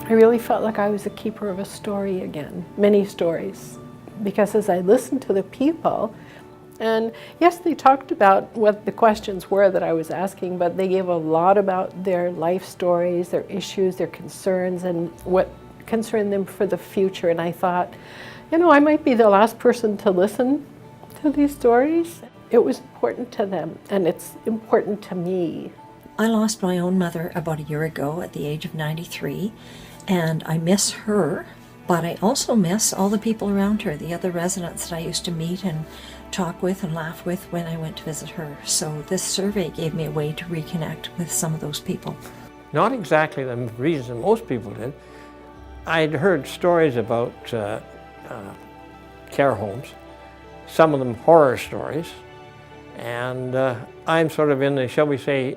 I really felt like I was a keeper of a story again, many stories, because as I listened to the people, and yes, they talked about what the questions were that I was asking, but they gave a lot about their life stories, their issues, their concerns, and what concerned them for the future. And I thought, you know, I might be the last person to listen to these stories. It was important to them, and it's important to me. I lost my own mother about a year ago at the age of 93, and I miss her, but I also miss all the people around her, the other residents that I used to meet and talk with and laugh with when I went to visit her. So this survey gave me a way to reconnect with some of those people. Not exactly the reason most people did. I'd heard stories about care homes, some of them horror stories, and I'm sort of in the, shall we say,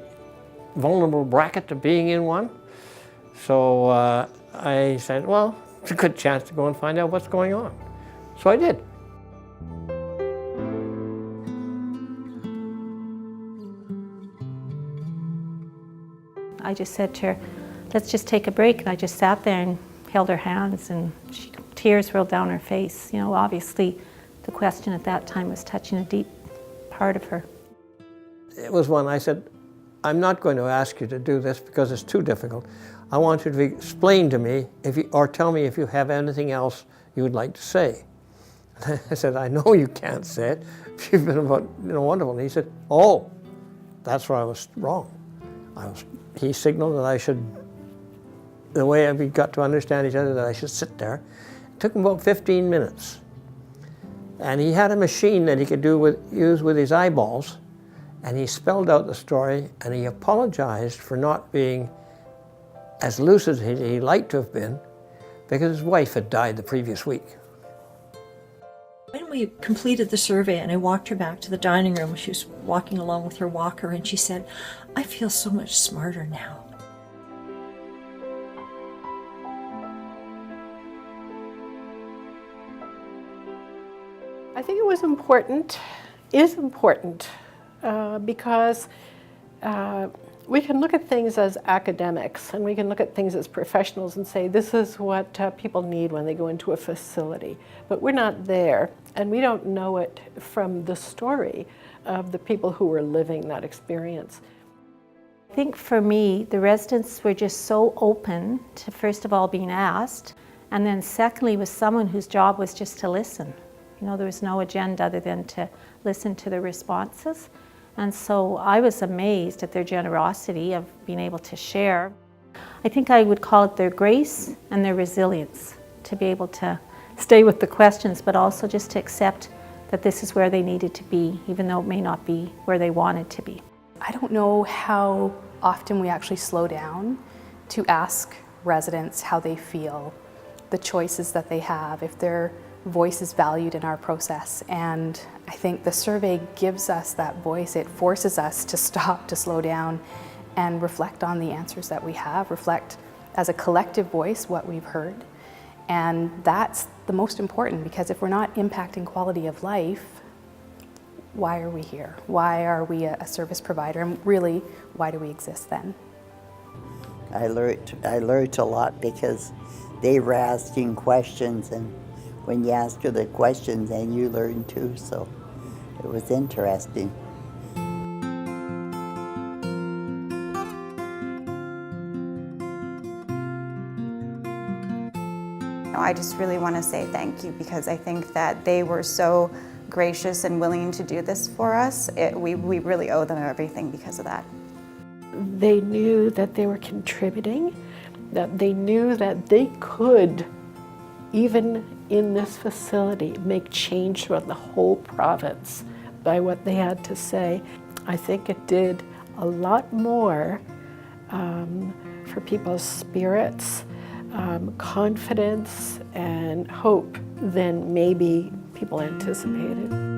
vulnerable bracket to being in one. So I said, well, it's a good chance to go and find out what's going on. So I did. I just said to her, let's just take a break. And I just sat there and held her hands, and tears rolled down her face. You know, obviously the question at that time was touching a deep part of her. It was one I said, I'm not going to ask you to do this because it's too difficult. I want you to explain to me or tell me if you have anything else you would like to say. I said, I know you can't say it. You've been wonderful. And he said, oh, that's where I was wrong. He signaled that I should, the way we got to understand each other, that I should sit there. It took him about 15 minutes. And he had a machine that he could use with his eyeballs, and he spelled out the story, and he apologized for not being as lucid as he liked to have been, because his wife had died the previous week. When we completed the survey and I walked her back to the dining room, she was walking along with her walker, and she said, I feel so much smarter now. I think it was important, is important, because we can look at things as academics, and we can look at things as professionals and say this is what people need when they go into a facility. But we're not there, and we don't know it from the story of the people who were living that experience. I think for me, the residents were just so open to, first of all, being asked, and then secondly, with someone whose job was just to listen. You know, there was no agenda other than to listen to the responses. And so I was amazed at their generosity of being able to share. I think I would call it their grace and their resilience to be able to stay with the questions, but also just to accept that this is where they needed to be, even though it may not be where they wanted to be. I don't know how often we actually slow down to ask residents how they feel, the choices that they have, if their voice is valued in our process. And I think the survey gives us that voice. It forces us to stop, to slow down, and reflect on the answers that we have, reflect as a collective voice what we've heard. And that's the most important, because if we're not impacting quality of life, why are we here? Why are we a service provider? And really, why do we exist then? I learned a lot because they were asking questions, and when you ask her the questions, then you learn too, so it was interesting. I just really want to say thank you, because I think that they were so gracious and willing to do this for us. We really owe them everything because of that. They knew that they were contributing, that they knew that they could, even in this facility, make change throughout the whole province by what they had to say. I think it did a lot more for people's spirits, confidence, and hope than maybe people anticipated.